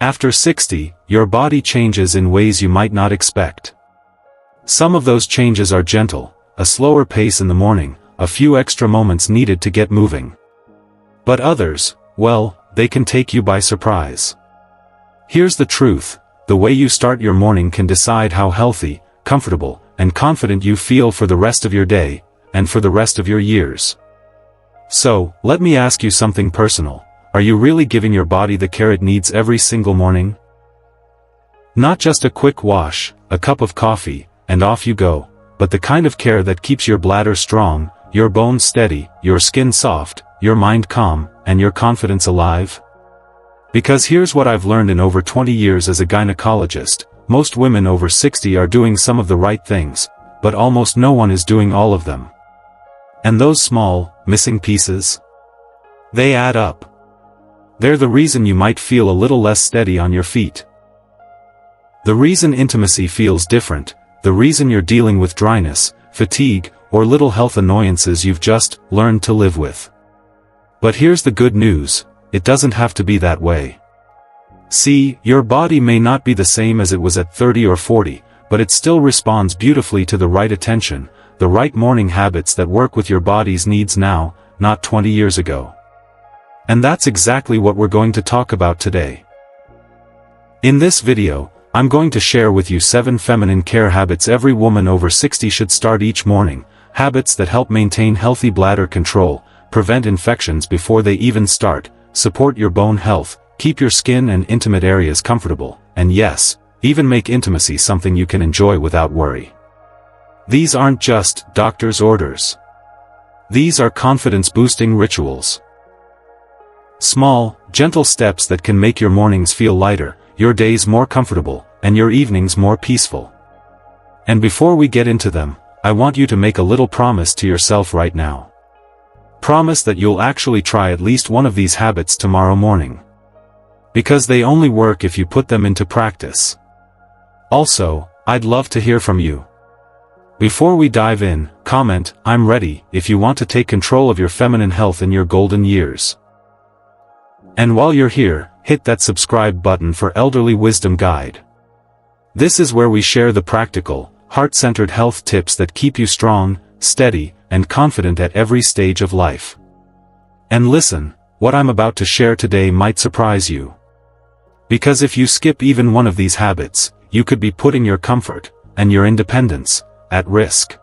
After 60, your body changes in ways you might not expect. Some of those changes are gentle, a slower pace in the morning, a few extra moments needed to get moving. But others, well, they can take you by surprise. Here's the truth, the way you start your morning can decide how healthy, comfortable, and confident you feel for the rest of your day, and for the rest of your years. So, let me ask you something personal. Are you really giving your body the care it needs every single morning? Not just a quick wash, a cup of coffee, and off you go, but the kind of care that keeps your bladder strong, your bones steady, your skin soft, your mind calm, and your confidence alive? Because here's what I've learned in over 20 years as a gynecologist, most women over 60 are doing some of the right things, but almost no one is doing all of them. And those small, missing pieces? They add up. They're the reason you might feel a little less steady on your feet. The reason intimacy feels different, the reason you're dealing with dryness, fatigue, or little health annoyances you've just learned to live with. But here's the good news, it doesn't have to be that way. See, your body may not be the same as it was at 30 or 40, but it still responds beautifully to the right attention, the right morning habits that work with your body's needs now, not 20 years ago. And that's exactly what we're going to talk about today. In this video, I'm going to share with you 7 feminine care habits every woman over 60 should start each morning, habits that help maintain healthy bladder control, prevent infections before they even start, support your bone health, keep your skin and intimate areas comfortable, and yes, even make intimacy something you can enjoy without worry. These aren't just doctor's orders. These are confidence-boosting rituals. Small, gentle steps that can make your mornings feel lighter, your days more comfortable, and your evenings more peaceful. And before we get into them, I want you to make a little promise to yourself right now. Promise that you'll actually try at least one of these habits tomorrow morning. Because they only work if you put them into practice. Also, I'd love to hear from you. Before we dive in, comment, "I'm ready," if you want to take control of your feminine health in your golden years. And while you're here, hit that subscribe button for Elderly Wisdom Guide. This is where we share the practical, heart-centered health tips that keep you strong, steady, and confident at every stage of life. And listen, what I'm about to share today might surprise you. Because if you skip even one of these habits, you could be putting your comfort, and your independence, at risk.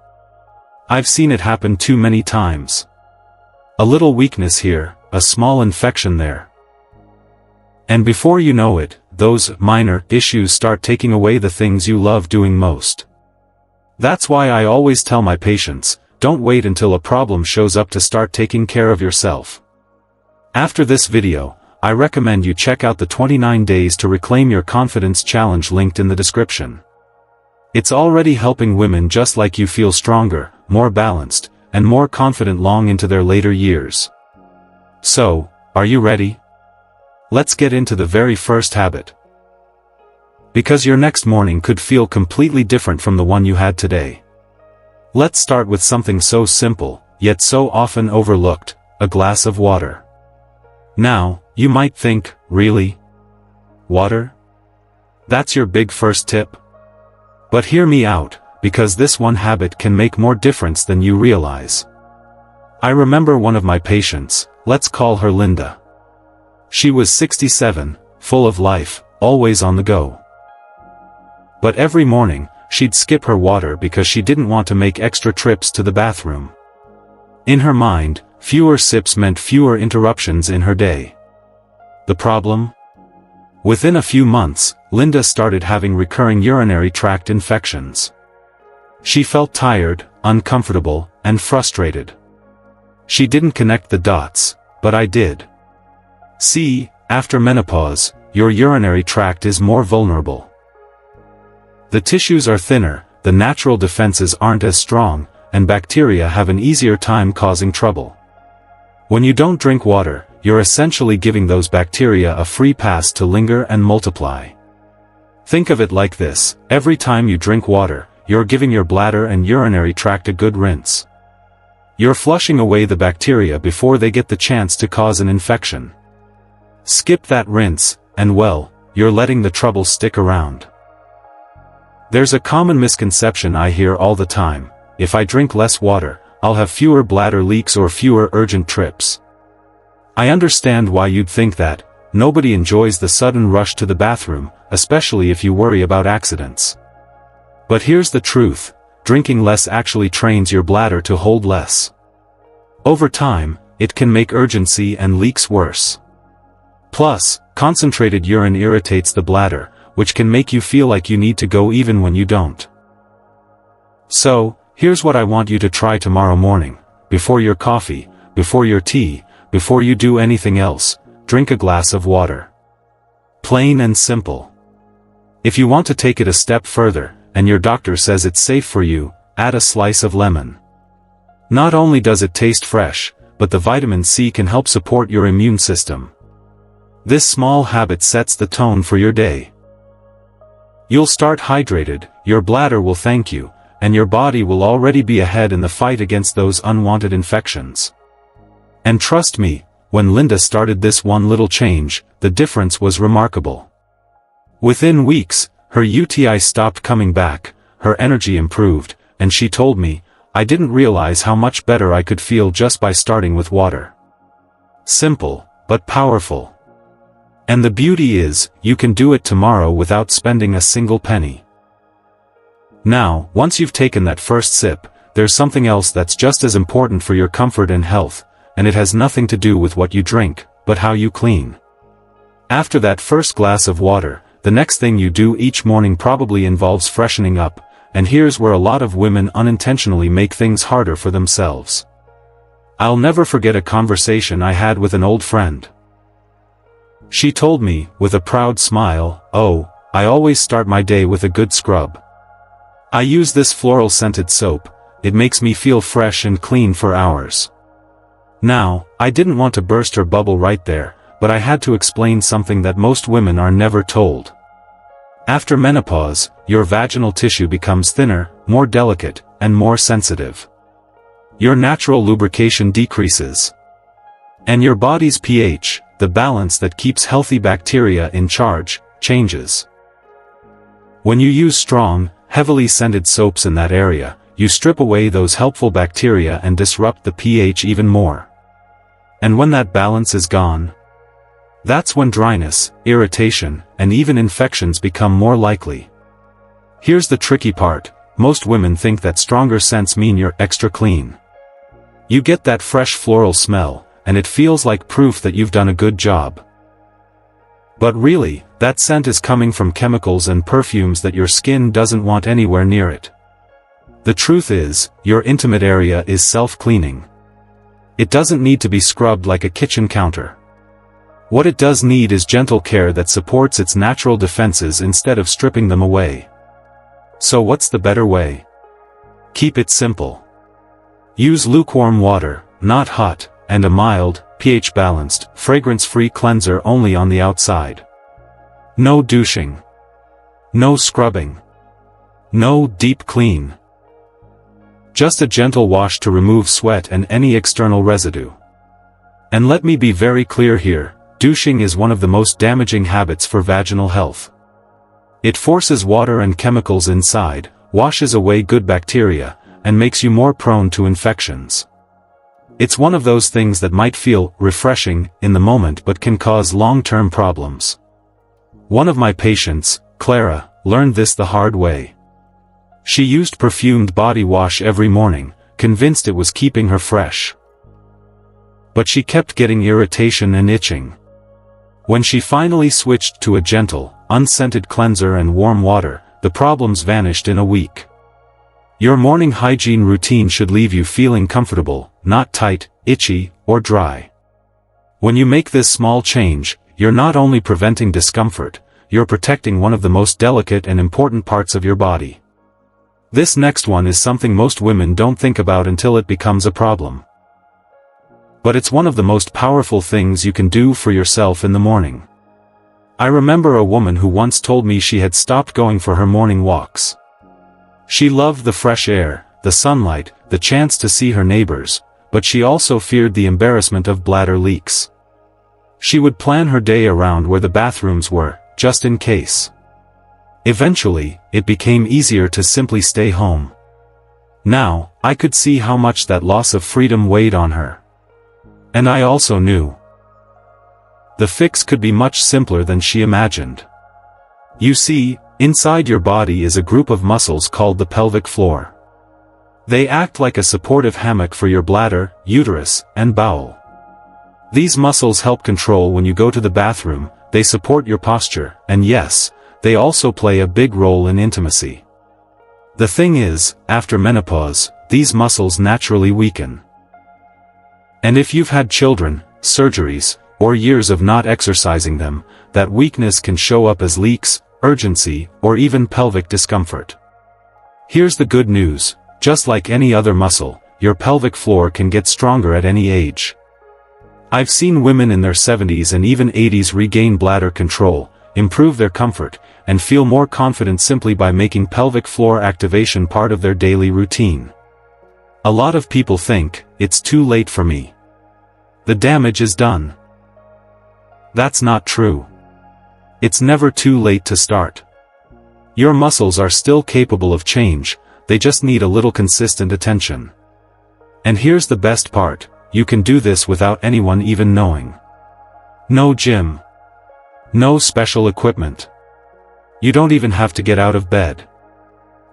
I've seen it happen too many times. A little weakness here, a small infection there. And before you know it, those minor issues start taking away the things you love doing most. That's why I always tell my patients, don't wait until a problem shows up to start taking care of yourself. After this video, I recommend you check out the 29 Days to Reclaim Your Confidence challenge linked in the description. It's already helping women just like you feel stronger, more balanced, and more confident long into their later years. So, are you ready? Let's get into the very first habit. Because your next morning could feel completely different from the one you had today. Let's start with something so simple, yet so often overlooked, a glass of water. Now, you might think, really? Water? That's your big first tip? But hear me out, because this one habit can make more difference than you realize. I remember one of my patients, let's call her Linda. She was 67, full of life, always on the go. But every morning, she'd skip her water because she didn't want to make extra trips to the bathroom. In her mind, fewer sips meant fewer interruptions in her day. The problem? Within a few months, Linda started having recurring urinary tract infections. She felt tired, uncomfortable, and frustrated. She didn't connect the dots, but I did. See, after menopause, your urinary tract is more vulnerable. The tissues are thinner, the natural defenses aren't as strong, and bacteria have an easier time causing trouble. When you don't drink water, you're essentially giving those bacteria a free pass to linger and multiply. Think of it like this, every time you drink water, you're giving your bladder and urinary tract a good rinse. You're flushing away the bacteria before they get the chance to cause an infection. Skip that rinse, and well, you're letting the trouble stick around. There's a common misconception I hear all the time: if I drink less water, I'll have fewer bladder leaks or fewer urgent trips. I understand why you'd think that. Nobody enjoys the sudden rush to the bathroom, especially if you worry about accidents. But here's the truth: drinking less actually trains your bladder to hold less. Over time, it can make urgency and leaks worse. Plus, concentrated urine irritates the bladder, which can make you feel like you need to go even when you don't. So, here's what I want you to try tomorrow morning. Before your coffee, before your tea, before you do anything else, drink a glass of water. Plain and simple. If you want to take it a step further, and your doctor says it's safe for you, add a slice of lemon. Not only does it taste fresh, but the vitamin C can help support your immune system. This small habit sets the tone for your day. You'll start hydrated, your bladder will thank you, and your body will already be ahead in the fight against those unwanted infections. And trust me, when Linda started this one little change, the difference was remarkable. Within weeks, her UTI stopped coming back, her energy improved, and she told me, "I didn't realize how much better I could feel just by starting with water." Simple, but powerful. And the beauty is, you can do it tomorrow without spending a single penny. Now, once you've taken that first sip, there's something else that's just as important for your comfort and health, and it has nothing to do with what you drink, but how you clean. After that first glass of water, the next thing you do each morning probably involves freshening up, and here's where a lot of women unintentionally make things harder for themselves. I'll never forget a conversation I had with an old friend. She told me, with a proud smile, "Oh, I always start my day with a good scrub. I use this floral-scented soap, it makes me feel fresh and clean for hours." Now, I didn't want to burst her bubble right there, but I had to explain something that most women are never told. After menopause, your vaginal tissue becomes thinner, more delicate, and more sensitive. Your natural lubrication decreases. And your body's pH, the balance that keeps healthy bacteria in charge, changes. When you use strong, heavily scented soaps in that area, you strip away those helpful bacteria and disrupt the pH even more. And when that balance is gone, that's when dryness, irritation, and even infections become more likely. Here's the tricky part: most women think that stronger scents mean you're extra clean. You get that fresh floral smell, and it feels like proof that you've done a good job. But really, that scent is coming from chemicals and perfumes that your skin doesn't want anywhere near it. The truth is, your intimate area is self-cleaning. It doesn't need to be scrubbed like a kitchen counter. What it does need is gentle care that supports its natural defenses instead of stripping them away. So what's the better way? Keep it simple. Use lukewarm water, not hot, and a mild, pH-balanced, fragrance-free cleanser only on the outside. No douching. No scrubbing. No deep clean. Just a gentle wash to remove sweat and any external residue. And let me be very clear here, douching is one of the most damaging habits for vaginal health. It forces water and chemicals inside, washes away good bacteria, and makes you more prone to infections. It's one of those things that might feel refreshing in the moment but can cause long-term problems. One of my patients, Clara, learned this the hard way. She used perfumed body wash every morning, convinced it was keeping her fresh. But she kept getting irritation and itching. When she finally switched to a gentle, unscented cleanser and warm water, the problems vanished in a week. Your morning hygiene routine should leave you feeling comfortable, not tight, itchy, or dry. When you make this small change, you're not only preventing discomfort, you're protecting one of the most delicate and important parts of your body. This next one is something most women don't think about until it becomes a problem. But it's one of the most powerful things you can do for yourself in the morning. I remember a woman who once told me she had stopped going for her morning walks. She loved the fresh air, the sunlight, the chance to see her neighbors, but she also feared the embarrassment of bladder leaks. She would plan her day around where the bathrooms were, just in case. Eventually, it became easier to simply stay home. Now, I could see how much that loss of freedom weighed on her. And I also knew the fix could be much simpler than she imagined. You see, inside your body is a group of muscles called the pelvic floor. They act like a supportive hammock for your bladder, uterus, and bowel. These muscles help control when you go to the bathroom, they support your posture, and yes, they also play a big role in intimacy. The thing is, after menopause, these muscles naturally weaken. And if you've had children, surgeries, or years of not exercising them, that weakness can show up as leaks, urgency, or even pelvic discomfort. Here's the good news, just like any other muscle, your pelvic floor can get stronger at any age. I've seen women in their 70s and even 80s regain bladder control, improve their comfort, and feel more confident simply by making pelvic floor activation part of their daily routine. A lot of people think, it's too late for me. The damage is done. That's not true. It's never too late to start. Your muscles are still capable of change, they just need a little consistent attention. And here's the best part, you can do this without anyone even knowing. No gym. No special equipment. You don't even have to get out of bed.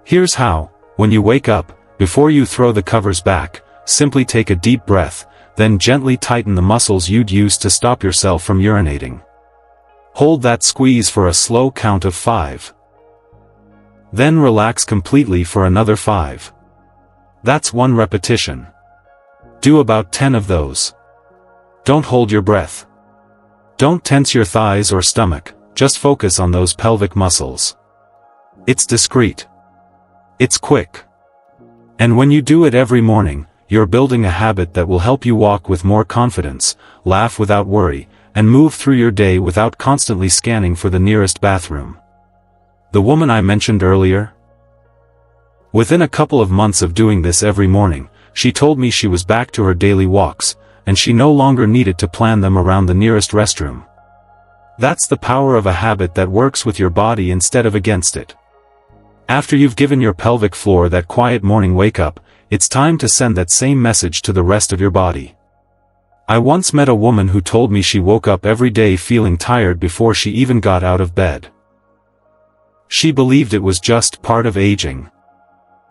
Here's how, when you wake up, before you throw the covers back, simply take a deep breath, then gently tighten the muscles you'd use to stop yourself from urinating. Hold that squeeze for a slow count of 5. Then relax completely for another 5. That's 1 repetition. Do about 10 of those. Don't hold your breath. Don't tense your thighs or stomach, just focus on those pelvic muscles. It's discreet. It's quick. And when you do it every morning, you're building a habit that will help you walk with more confidence, laugh without worry, and move through your day without constantly scanning for the nearest bathroom. The woman I mentioned earlier? Within a couple of months of doing this every morning, she told me she was back to her daily walks, and she no longer needed to plan them around the nearest restroom. That's the power of a habit that works with your body instead of against it. After you've given your pelvic floor that quiet morning wake-up, it's time to send that same message to the rest of your body. I once met a woman who told me she woke up every day feeling tired before she even got out of bed. She believed it was just part of aging.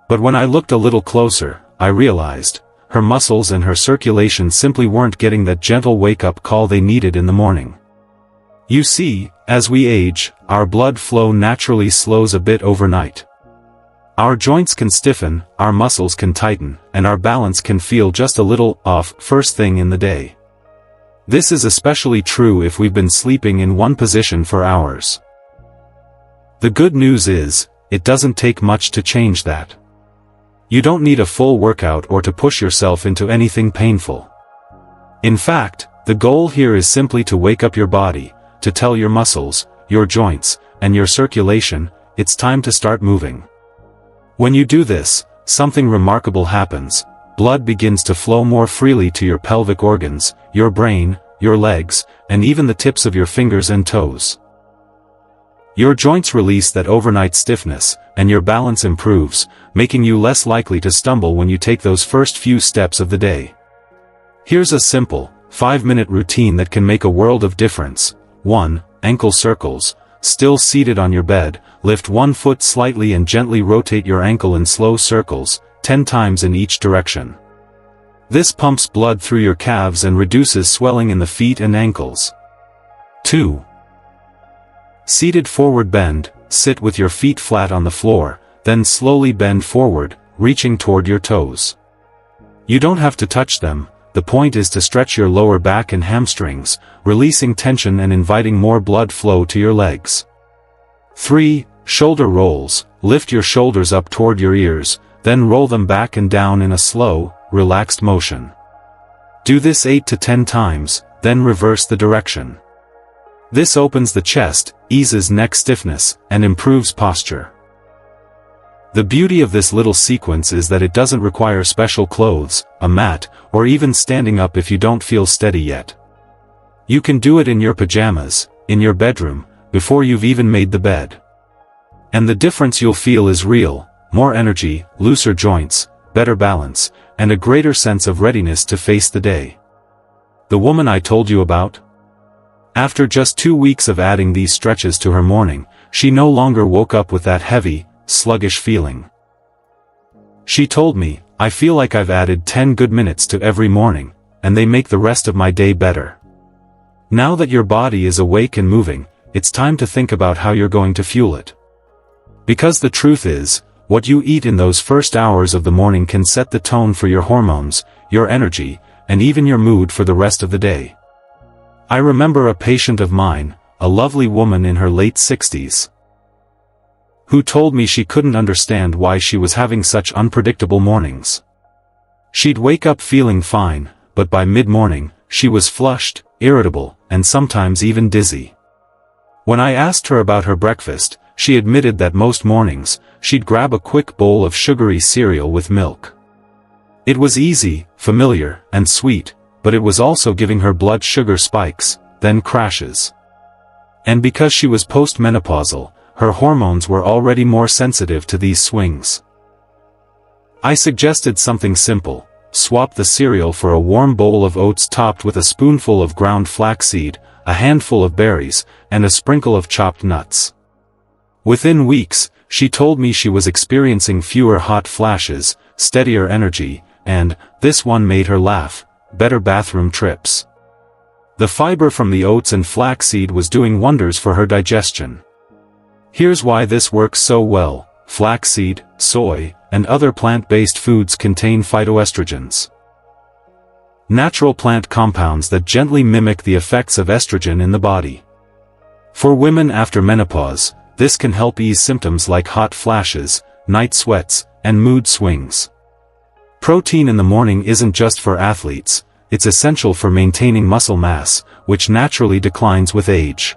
But when I looked a little closer, I realized, her muscles and her circulation simply weren't getting that gentle wake-up call they needed in the morning. You see, as we age, our blood flow naturally slows a bit overnight. Our joints can stiffen, our muscles can tighten, and our balance can feel just a little off first thing in the day. This is especially true if we've been sleeping in one position for hours. The good news is, it doesn't take much to change that. You don't need a full workout or to push yourself into anything painful. In fact, the goal here is simply to wake up your body, to tell your muscles, your joints, and your circulation, it's time to start moving. When you do this, something remarkable happens. Blood begins to flow more freely to your pelvic organs, your brain, your legs, and even the tips of your fingers and toes. Your joints release that overnight stiffness, and your balance improves, making you less likely to stumble when you take those first few steps of the day. Here's a simple, 5-minute routine that can make a world of difference. 1. Ankle circles. Still seated on your bed, lift one foot slightly and gently rotate your ankle in slow circles, 10 times in each direction. This pumps blood through your calves and reduces swelling in the feet and ankles. 2. Seated forward bend. Sit with your feet flat on the floor, then slowly bend forward, reaching toward your toes. You don't have to touch them, the point is to stretch your lower back and hamstrings, releasing tension and inviting more blood flow to your legs. 3. Shoulder rolls. Lift your shoulders up toward your ears, then roll them back and down in a slow, relaxed motion. Do this 8 to 10 times, then reverse the direction. This opens the chest, eases neck stiffness, and improves posture. The beauty of this little sequence is that it doesn't require special clothes, a mat, or even standing up if you don't feel steady yet. You can do it in your pajamas, in your bedroom, before you've even made the bed. And the difference you'll feel is real: more energy, looser joints, better balance, and a greater sense of readiness to face the day. The woman I told you about? After just 2 weeks of adding these stretches to her morning, she no longer woke up with that heavy, sluggish feeling. She told me, "I feel like I've added 10 good minutes to every morning, and they make the rest of my day better." Now that your body is awake and moving, it's time to think about how you're going to fuel it. Because the truth is, what you eat in those first hours of the morning can set the tone for your hormones, your energy, and even your mood for the rest of the day. I remember a patient of mine, a lovely woman in her late 60s, who told me she couldn't understand why she was having such unpredictable mornings. She'd wake up feeling fine, but by mid-morning, she was flushed, irritable, and sometimes even dizzy. When I asked her about her breakfast, she admitted that most mornings, she'd grab a quick bowl of sugary cereal with milk. It was easy, familiar, and sweet, but it was also giving her blood sugar spikes, then crashes. And because she was postmenopausal, her hormones were already more sensitive to these swings. I suggested something simple: swap the cereal for a warm bowl of oats topped with a spoonful of ground flaxseed, a handful of berries, and a sprinkle of chopped nuts. Within weeks, she told me she was experiencing fewer hot flashes, steadier energy, and, this one made her laugh, better bathroom trips. The fiber from the oats and flaxseed was doing wonders for her digestion. Here's why this works so well: flaxseed, soy, and other plant-based foods contain phytoestrogens, natural plant compounds that gently mimic the effects of estrogen in the body. For women after menopause, this can help ease symptoms like hot flashes, night sweats, and mood swings. Protein in the morning isn't just for athletes, it's essential for maintaining muscle mass, which naturally declines with age.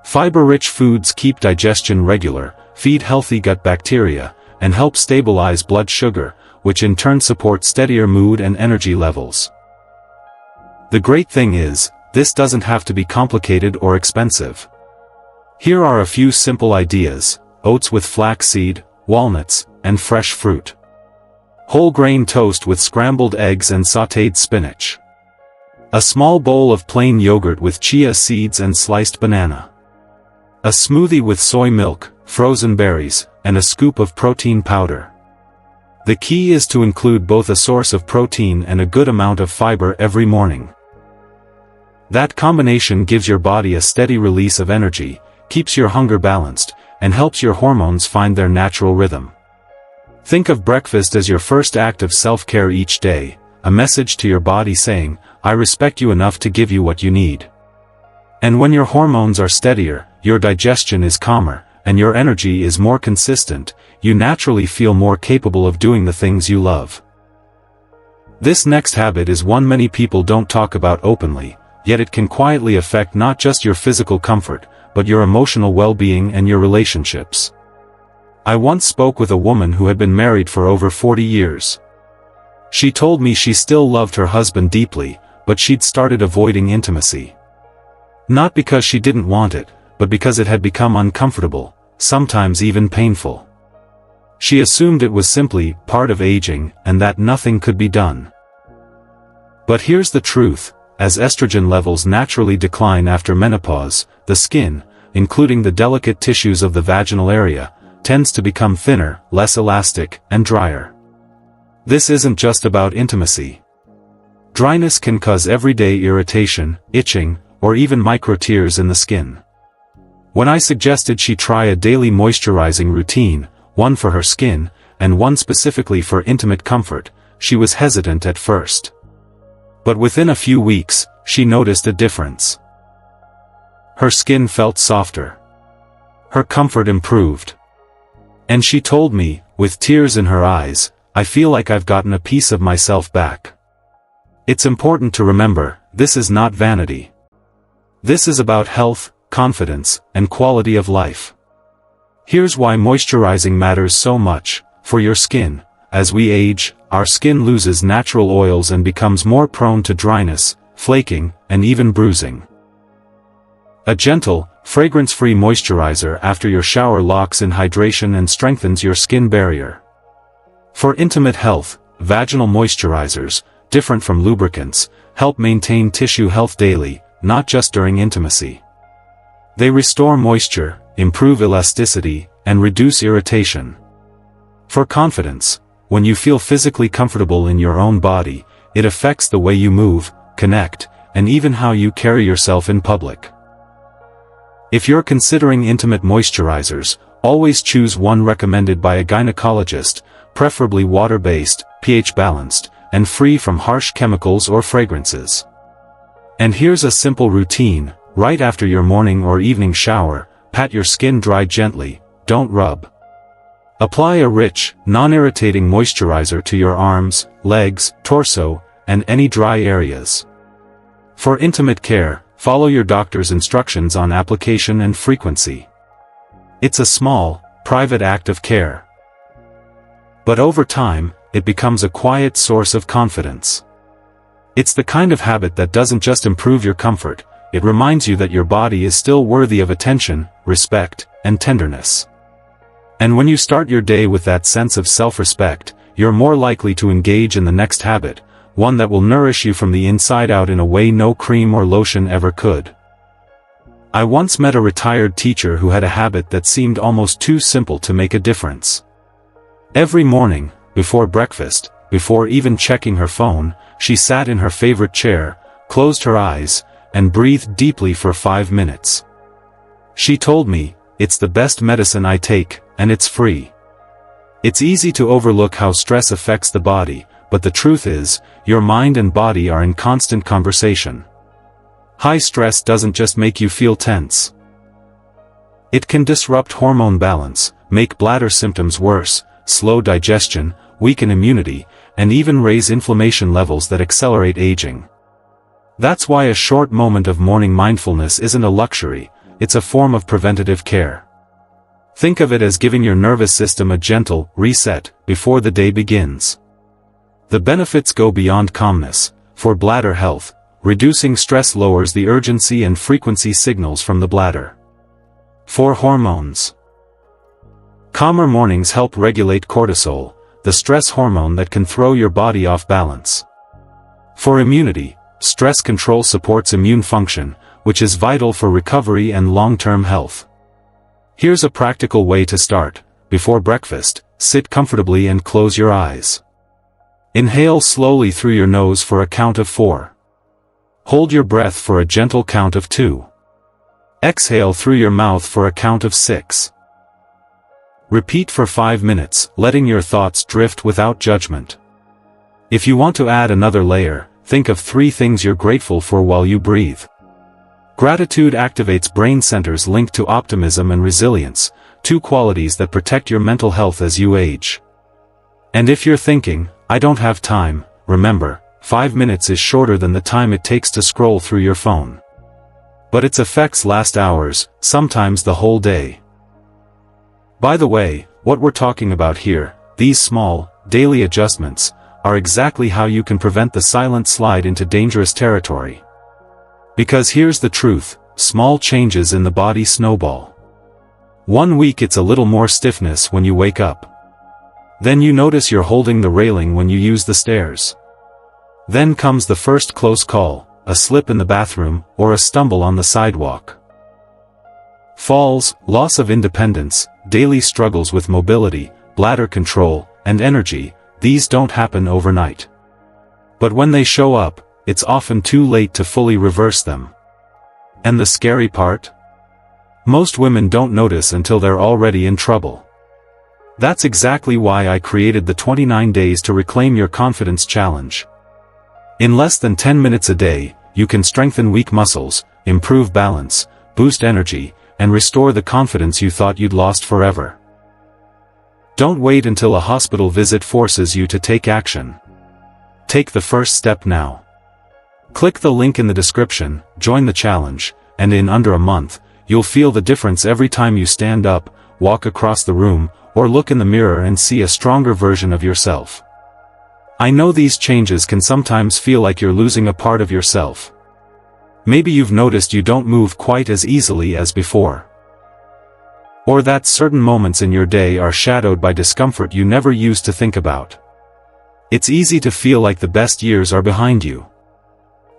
Fiber-rich foods keep digestion regular, feed healthy gut bacteria, and help stabilize blood sugar, which in turn supports steadier mood and energy levels. The great thing is, this doesn't have to be complicated or expensive. Here are a few simple ideas: oats with flaxseed, walnuts, and fresh fruit. Whole grain toast with scrambled eggs and sautéed spinach. A small bowl of plain yogurt with chia seeds and sliced banana. A smoothie with soy milk, frozen berries, and a scoop of protein powder. The key is to include both a source of protein and a good amount of fiber every morning. That combination gives your body a steady release of energy, keeps your hunger balanced, and helps your hormones find their natural rhythm. Think of breakfast as your first act of self-care each day, a message to your body saying, "I respect you enough to give you what you need." And when your hormones are steadier, your digestion is calmer, and your energy is more consistent, you naturally feel more capable of doing the things you love. This next habit is one many people don't talk about openly, yet it can quietly affect not just your physical comfort, but your emotional well-being and your relationships. I once spoke with a woman who had been married for over 40 years. She told me she still loved her husband deeply, but she'd started avoiding intimacy. Not because she didn't want it, but because it had become uncomfortable, sometimes even painful. She assumed it was simply part of aging, and that nothing could be done. But here's the truth: as estrogen levels naturally decline after menopause, the skin, including the delicate tissues of the vaginal area, tends to become thinner, less elastic, and drier. This isn't just about intimacy. Dryness can cause everyday irritation, itching, or even micro-tears in the skin. When I suggested she try a daily moisturizing routine, one for her skin, and one specifically for intimate comfort, she was hesitant at first. But within a few weeks, she noticed a difference. Her skin felt softer. Her comfort improved. And she told me, with tears in her eyes, "I feel like I've gotten a piece of myself back." It's important to remember, this is not vanity. This is about health, confidence, and quality of life. Here's why moisturizing matters so much: for your skin. As we age, our skin loses natural oils and becomes more prone to dryness, flaking, and even bruising. A gentle, fragrance-free moisturizer after your shower locks in hydration and strengthens your skin barrier. For intimate health, vaginal moisturizers, different from lubricants, help maintain tissue health daily, not just during intimacy. They restore moisture, improve elasticity, and reduce irritation. For confidence, when you feel physically comfortable in your own body, it affects the way you move, connect, and even how you carry yourself in public. If you're considering intimate moisturizers, always choose one recommended by a gynecologist, preferably water-based, pH-balanced, and free from harsh chemicals or fragrances. And here's a simple routine: right after your morning or evening shower, pat your skin dry gently, don't rub. Apply a rich, non-irritating moisturizer to your arms, legs, torso, and any dry areas. For intimate care, follow your doctor's instructions on application and frequency. It's a small, private act of care. But over time, it becomes a quiet source of confidence. It's the kind of habit that doesn't just improve your comfort, it reminds you that your body is still worthy of attention, respect, and tenderness. And when you start your day with that sense of self-respect, you're more likely to engage in the next habit, one that will nourish you from the inside out in a way no cream or lotion ever could. I once met a retired teacher who had a habit that seemed almost too simple to make a difference. Every morning, before breakfast, before even checking her phone, she sat in her favorite chair, closed her eyes, and breathed deeply for 5 minutes. She told me, "It's the best medicine I take, and it's free." It's easy to overlook how stress affects the body, but the truth is, your mind and body are in constant conversation. High stress doesn't just make you feel tense. It can disrupt hormone balance, make bladder symptoms worse, slow digestion, weaken immunity, and even raise inflammation levels that accelerate aging. That's why a short moment of morning mindfulness isn't a luxury, it's a form of preventative care. Think of it as giving your nervous system a gentle reset before the day begins. The benefits go beyond calmness. For bladder health, reducing stress lowers the urgency and frequency signals from the bladder. For hormones, calmer mornings help regulate cortisol, the stress hormone that can throw your body off balance. For immunity, stress control supports immune function, which is vital for recovery and long-term health. Here's a practical way to start. Before breakfast, sit comfortably and close your eyes. Inhale slowly through your nose for a count of 4. Hold your breath for a gentle count of 2. Exhale through your mouth for a count of 6. Repeat for 5 minutes, letting your thoughts drift without judgment. If you want to add another layer, think of 3 things you're grateful for while you breathe. Gratitude activates brain centers linked to optimism and resilience, 2 qualities that protect your mental health as you age. And if you're thinking, "I don't have time," remember, 5 minutes is shorter than the time it takes to scroll through your phone. But its effects last hours, sometimes the whole day. By the way, what we're talking about here, these small, daily adjustments, are exactly how you can prevent the silent slide into dangerous territory. Because here's the truth, small changes in the body snowball. 1 week it's a little more stiffness when you wake up. Then you notice you're holding the railing when you use the stairs. Then comes the first close call, a slip in the bathroom, or a stumble on the sidewalk. Falls, loss of independence, daily struggles with mobility, bladder control, and energy, these don't happen overnight. But when they show up, it's often too late to fully reverse them. And the scary part? Most women don't notice until they're already in trouble. That's exactly why I created the 29 Days to Reclaim Your Confidence Challenge. In less than 10 minutes a day, you can strengthen weak muscles, improve balance, boost energy, and restore the confidence you thought you'd lost forever. Don't wait until a hospital visit forces you to take action. Take the first step now. Click the link in the description, join the challenge, and in under a month, you'll feel the difference every time you stand up, walk across the room, or look in the mirror and see a stronger version of yourself. I know these changes can sometimes feel like you're losing a part of yourself. Maybe you've noticed you don't move quite as easily as before. Or that certain moments in your day are shadowed by discomfort you never used to think about. It's easy to feel like the best years are behind you.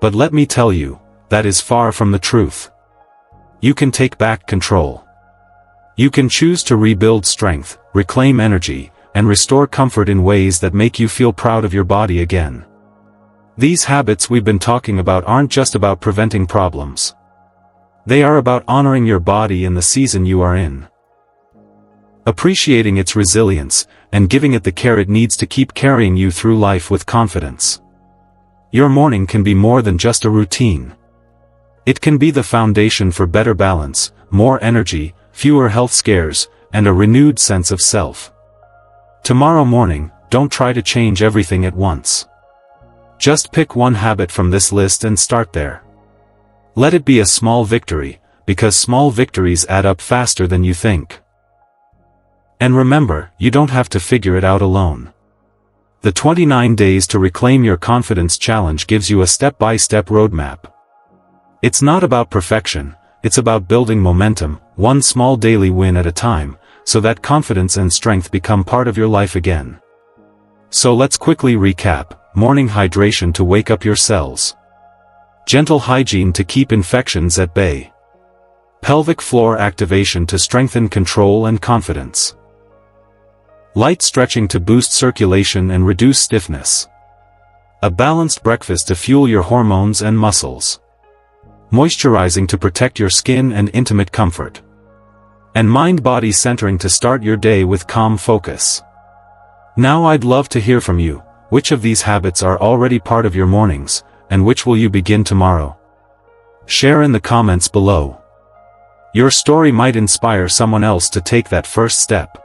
But let me tell you, that is far from the truth. You can take back control. You can choose to rebuild strength, reclaim energy, and restore comfort in ways that make you feel proud of your body again. These habits we've been talking about aren't just about preventing problems. They are about honoring your body in the season you are in. Appreciating its resilience, and giving it the care it needs to keep carrying you through life with confidence. Your morning can be more than just a routine. It can be the foundation for better balance, more energy, fewer health scares, and a renewed sense of self. Tomorrow morning, don't try to change everything at once. Just pick one habit from this list and start there. Let it be a small victory, because small victories add up faster than you think. And remember, you don't have to figure it out alone. The 29 Days to Reclaim Your Confidence Challenge gives you a step-by-step roadmap. It's not about perfection, it's about building momentum, one small daily win at a time, so that confidence and strength become part of your life again. So let's quickly recap. Morning hydration to wake up your cells. Gentle hygiene to keep infections at bay. Pelvic floor activation to strengthen control and confidence. Light stretching to boost circulation and reduce stiffness. A balanced breakfast to fuel your hormones and muscles. Moisturizing to protect your skin and intimate comfort. And mind-body centering to start your day with calm focus. Now I'd love to hear from you. Which of these habits are already part of your mornings, and which will you begin tomorrow? Share in the comments below. Your story might inspire someone else to take that first step.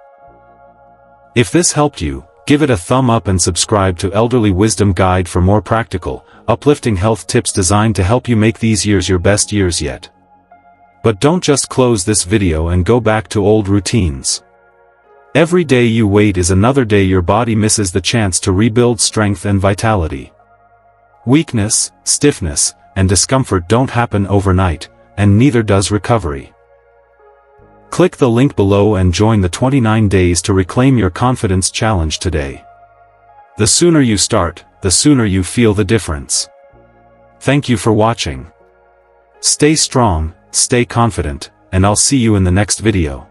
If this helped you, give it a thumb up and subscribe to Elderly Wisdom Guide for more practical, uplifting health tips designed to help you make these years your best years yet. But don't just close this video and go back to old routines. Every day you wait is another day your body misses the chance to rebuild strength and vitality. Weakness, stiffness, and discomfort don't happen overnight, and neither does recovery. Click the link below and join the 29 Days to Reclaim Your Confidence Challenge today. The sooner you start, the sooner you feel the difference. Thank you for watching. Stay strong, stay confident, and I'll see you in the next video.